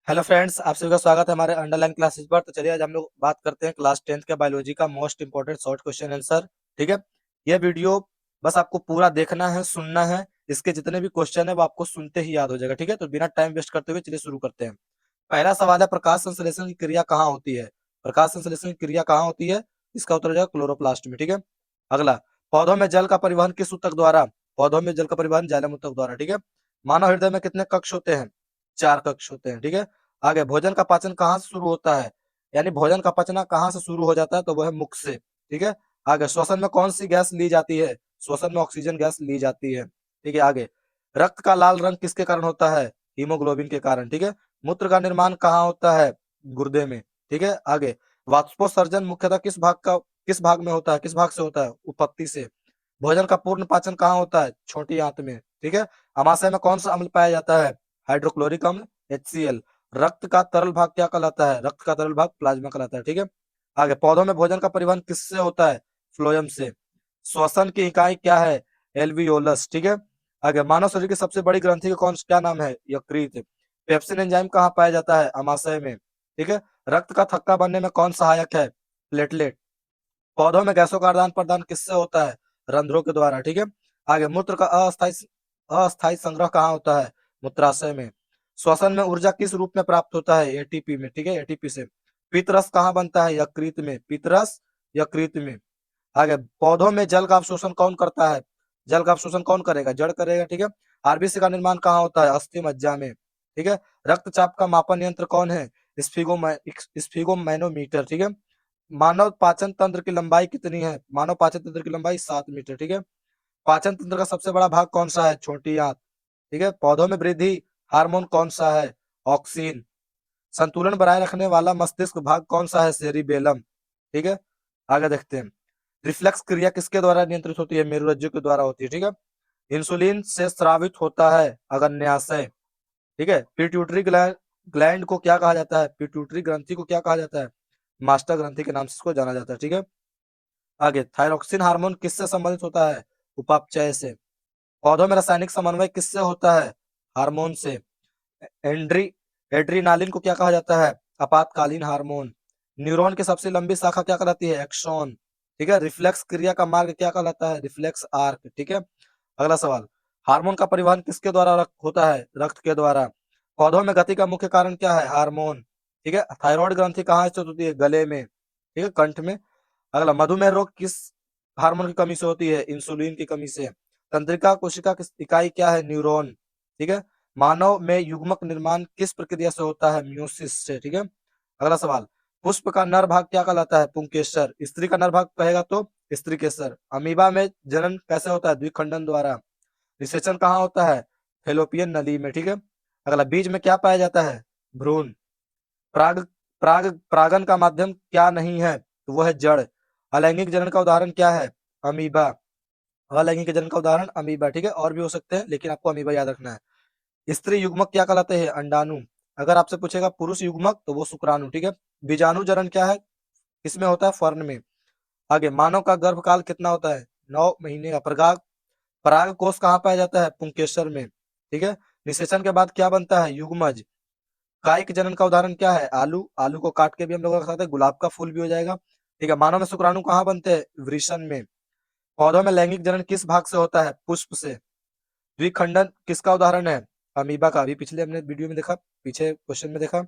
Hello friends, आप सभी का स्वागत है हमारे अंडरलाइन क्लासेस पर। तो चलिए आज हम लोग बात करते हैं क्लास 10th के बायोलॉजी का most important short question answer. ठीक है, ये वीडियो बस आपको पूरा देखना है, सुनना है। इसके जितने भी क्वेश्चन है वो आपको सुनते ही याद हो जाएगा। ठीक है, तो बिना टाइम वेस्ट करते हुए चलिए शुरू करते हैं। पहला सवाल है, प्रकाश संश्लेषण की क्रिया कहाँ होती है? प्रकाश संश्लेषण की क्रिया कहाँ होती है? इसका उत्तर हो जाएगा क्लोरोप्लास्ट में। ठीक है, अगला, पौधों में जल का परिवहन किस ऊतक द्वारा? पौधों में जल का परिवहन जाइलम ऊतक द्वारा। ठीक है, मानव हृदय में कितने कक्ष होते हैं? 4 कक्ष होते हैं। ठीक है, आगे, भोजन का पाचन कहाँ से शुरू होता है? यानी भोजन का पचना कहाँ से शुरू हो जाता है? तो वह है मुख से। ठीक है, आगे, श्वसन में कौन सी गैस ली जाती है? श्वसन में ऑक्सीजन गैस ली जाती है। ठीक है, आगे, रक्त का लाल रंग किसके कारण होता है? हीमोग्लोबिन के कारण। ठीक है, मूत्र का निर्माण कहाँ होता है? गुर्दे में। ठीक है, आगे, वाष्पोत्सर्जन मुख्यतः किस भाग में होता है? किस भाग से होता है? उत्पत्ति से। भोजन का पूर्ण पाचन कहाँ होता है? छोटी आंत में। ठीक है, अमाशय में कौन सा अम्ल पाया जाता है? हाइड्रोक्लोरिक अम्ल, HCl। रक्त का तरल भाग क्या कहलाता है? रक्त का तरल भाग प्लाज्मा कहलाता है। ठीक है, आगे, पौधों में भोजन का परिवहन किससे होता है? फ्लोएम से। श्वसन की इकाई क्या है? एल्वियोलस। ठीक है, आगे, मानव शरीर की सबसे बड़ी ग्रंथि का क्या नाम है? यकृत। पेप्सिन एंजाइम कहाँ पाया जाता है? अमाशय में। ठीक है, रक्त का थक्का बनने में कौन सहायक है? प्लेटलेट। पौधों में गैसों का आदान प्रदान किससे होता है? रंध्रों के द्वारा। ठीक है, आगे, मूत्र का अस्थायी अस्थायी संग्रह कहाँ होता है? मूत्राशय में। श्वसन में ऊर्जा किस रूप में प्राप्त होता है? एटीपी में। ठीक है, एटीपी से। पित्तरस कहाँ बनता है? यकृत में। पित्तरस यकृत में। आगे, पौधों में जल का अवशोषण कौन करता है? जल का अवशोषण कौन करेगा? जड़ करेगा। ठीक है, आरबीसी का निर्माण कहाँ होता है? अस्थि मज्जा में। ठीक है, रक्तचाप का मापन यंत्र कौन है? स्फिगोमैनोमीटर। ठीक है, मानव पाचन तंत्र की लंबाई कितनी है? मानव पाचन तंत्र की लंबाई 7 मीटर। ठीक है, पाचन तंत्र का सबसे बड़ा भाग कौन सा है? छोटी आंत। ठीक है, पौधों में वृद्धि हार्मोन कौन सा है? ऑक्सीन। संतुलन बनाए रखने वाला मस्तिष्क भाग कौन सा है? सेरिबेलम। ठीक है, आगे देखते हैं। रिफ्लेक्स क्रिया किसके द्वारा नियंत्रित होती है? मेरुरज्जु के द्वारा होती है। ठीक है, इंसुलिन से स्रावित होता है अग्न्याशय। ठीक है, पिट्यूटरी ग्लैंड को क्या कहा जाता है? पिट्यूटरी ग्रंथि को क्या कहा जाता है? मास्टर ग्रंथि के नाम से इसको जाना जाता है। ठीक है, आगे, थायरोक्सिन हार्मोन किससे संबंधित होता है? उपापचय से। पौधों में रासायनिक समन्वय किससे होता है? हार्मोन से। एंड्री एड्रीनालिन को क्या कहा जाता है? आपातकालीन हार्मोन। न्यूरॉन की सबसे लंबी शाखा क्या कहलाती है? एक्सॉन। ठीक है, रिफ्लेक्स क्रिया का मार्ग क्या कहलाता है? Reflex arc. ठीक है, अगला सवाल, हार्मोन का परिवहन किसके द्वारा होता है? रक्त के द्वारा। पौधों में गति का मुख्य कारण क्या है? हार्मोन। ठीक है, थायराइड ग्रंथि कहाँ स्थित होती है? गले में। ठीक है, कंठ में। अगला, मधुमेह रोग किस हार्मोन की कमी से होती है? इंसुलिन की कमी से। तंत्रिका कोशिका की इकाई क्या है? न्यूरॉन। ठीक है, मानव में युग्मक निर्माण किस प्रक्रिया से होता है? मियोसिस से। ठीक है, अगला सवाल, पुष्प का नर भाग क्या कहलाता है? पुंकेसर। स्त्री का नर भाग कहेगा तो स्त्री केसर। अमीबा में जनन कैसे होता है? द्विखंडन द्वारा। निषेचन कहाँ होता है? फेलोपियन नली में। ठीक है, अगला, बीज में क्या पाया जाता है? भ्रूण। प्राग परागन का माध्यम क्या नहीं है? तो वह है जड़। अलैंगिक जनन का उदाहरण क्या है? अमीबा। अलैंगिक जनन का उदाहरण अमीबा। ठीक है, और भी हो सकते हैं लेकिन आपको अमीबा याद रखना है। स्त्री युग्मक क्या कहलाते हैं? अंडाणु। अगर आपसे पूछेगा पुरुष युग्मक तो वो शुक्राणु। ठीक है, बीजाणु जनन क्या है? किसमें होता है? फर्न में। आगे, मानव का गर्भकाल कितना होता है? 9 महीने का। पराग कोष कहाँ पाया जाता है? पुंकेसर में। ठीक है, निषेचन के बाद क्या बनता है? युग्मज। कायिक जनन का उदाहरण क्या है? आलू। आलू को काट के भी हम लोग रख सकते हैं, गुलाब का फूल भी हो जाएगा। ठीक है, मानव में शुक्राणु कहाँ बनते हैं? वृषण में। पौधों में लैंगिक जनन किस भाग से होता है? पुष्प से। द्विखंडन किसका उदाहरण है? अमीबा का। अभी पिछले हमने वीडियो में देखा, पीछे क्वेश्चन में देखा।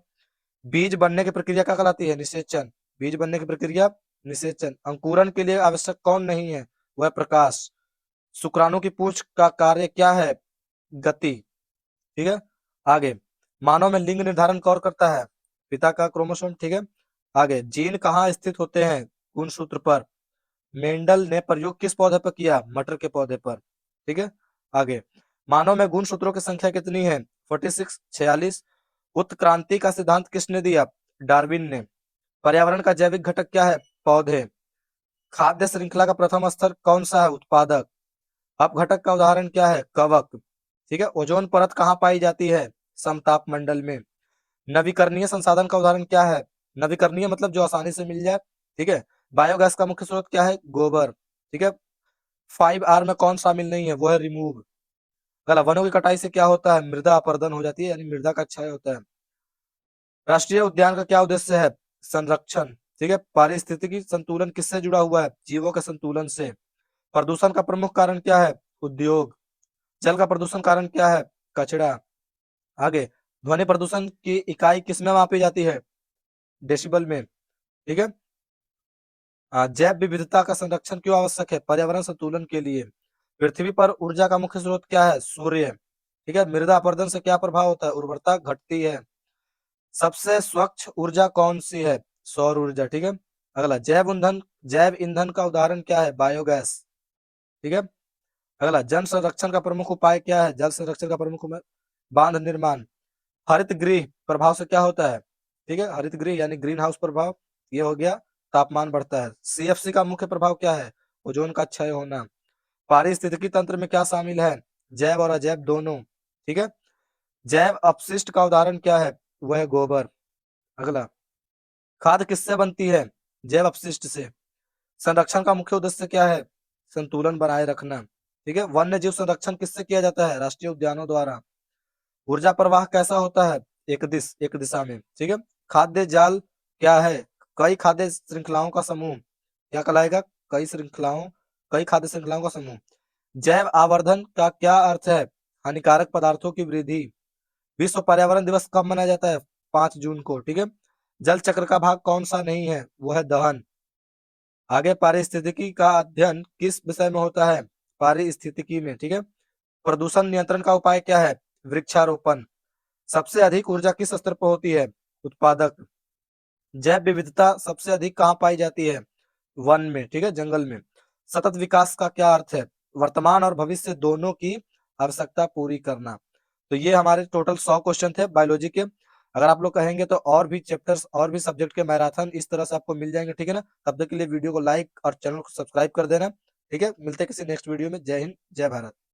बीज बनने की प्रक्रिया क्या कहलाती है? निषेचन। बीज बनने की प्रक्रिया निषेचन। अंकुरन के लिए आवश्यक कौन नहीं है? वह प्रकाश। शुक्राणु की पूंछ का कार्य क्या है? गति। ठीक है, आगे, मानव में लिंग निर्धारण कौन करता है? पिता का क्रोमोसोम। ठीक है, आगे, जीन कहाँ स्थित होते हैं? गुणसूत्र पर। मेंडल ने प्रयोग किस पौधे पर किया? मटर के पौधे पर। ठीक है, आगे, मानव में गुणसूत्रों की संख्या कितनी है? 46, 46। उत्क्रांति का सिद्धांत किसने दिया? डार्विन ने। पर्यावरण का जैविक घटक क्या है? पौधे। खाद्य श्रृंखला का प्रथम स्तर कौन सा है? उत्पादक। अपघटक का उदाहरण क्या है? कवक। ठीक है, ओजोन परत कहाँ पाई जाती है? समताप मंडल में। नवीकरणीय संसाधन का उदाहरण क्या है? नवीकरणीय मतलब जो आसानी से मिल जाए। ठीक है, बायोगैस का मुख्य स्रोत क्या है? गोबर। ठीक है, 5R में कौन शामिल नहीं है? वो है रिमूव। अगला, वनों की कटाई से क्या होता है? मृदा अपरदन हो जाती है, यानी मृदा का क्षय होता है। राष्ट्रीय उद्यान का क्या उद्देश्य है? संरक्षण। ठीक है। पारिस्थितिकी संतुलन किससे जुड़ा हुआ है? जीवों के संतुलन से। प्रदूषण का प्रमुख कारण क्या है? उद्योग। जल का प्रदूषण कारण क्या है? कचरा। आगे, ध्वनि प्रदूषण की इकाई किसमें मापी जाती है? डेसिबल में। ठीक है। जैव विविधता का संरक्षण क्यों आवश्यक है? पर्यावरण संतुलन के लिए। पृथ्वी पर ऊर्जा का मुख्य स्रोत क्या है? सूर्य। ठीक है। मृदा अपरदन से क्या प्रभाव होता है? उर्वरता घटती है। सबसे स्वच्छ ऊर्जा कौन सी है? सौर ऊर्जा। ठीक है। अगला, जैव ईंधन का उदाहरण क्या है? बायोगैस। ठीक है। अगला, जल संरक्षण का प्रमुख उपाय क्या है? जल संरक्षण का प्रमुख उपाय बांध निर्माण। हरित गृह प्रभाव से क्या होता है? ठीक है। हरित गृह यानी ग्रीन हाउस प्रभाव, ये हो गया, तापमान बढ़ता है। सीएफसी का मुख्य प्रभाव क्या है? ओजोन का क्षय होना। पारिस्थितिकी तंत्र में क्या शामिल है? जैव और अजैव दोनों। ठीक है। जैव अपशिष्ट का उदाहरण क्या है? वह है गोबर। अगला, खाद किससे बनती है? जैव अपशिष्ट से। संरक्षण का मुख्य उद्देश्य क्या है? संतुलन बनाए रखना। ठीक है। वन्य जीव संरक्षण किससे किया जाता है? राष्ट्रीय उद्यानों द्वारा। ऊर्जा प्रवाह कैसा होता है? एक दिशा में। ठीक है। खाद्य जाल क्या है? कई खाद्य श्रृंखलाओं का समूह। क्या कहलाएगा? कई खाद्य श्रृंखलाओं का समूह। जैव आवर्धन का क्या अर्थ है? हानिकारक पदार्थों की वृद्धि। विश्व पर्यावरण दिवस कब मनाया जाता है? 5 जून को। ठीक है। जल चक्र का भाग कौन सा नहीं है? वो है दहन। आगे, पारिस्थितिकी का अध्ययन किस विषय में होता है? पारिस्थितिकी में। ठीक है। प्रदूषण नियंत्रण का उपाय क्या है? वृक्षारोपण। सबसे अधिक ऊर्जा किस स्तर पर होती है? उत्पादक। जैव विविधता सबसे अधिक कहाँ पाई जाती है? वन में। ठीक है, जंगल में। सतत विकास का क्या अर्थ है? वर्तमान और भविष्य दोनों की आवश्यकता पूरी करना। तो ये हमारे टोटल 100 क्वेश्चन थे बायोलॉजी के। अगर आप लोग कहेंगे तो और भी चैप्टर्स और भी सब्जेक्ट के मैराथन इस तरह से आपको मिल जाएंगे। ठीक है ना। तब तक के लिए वीडियो को लाइक और चैनल को सब्सक्राइब कर देना। ठीक है। मिलते हैं किसी नेक्स्ट वीडियो में। जय हिंद, जय भारत।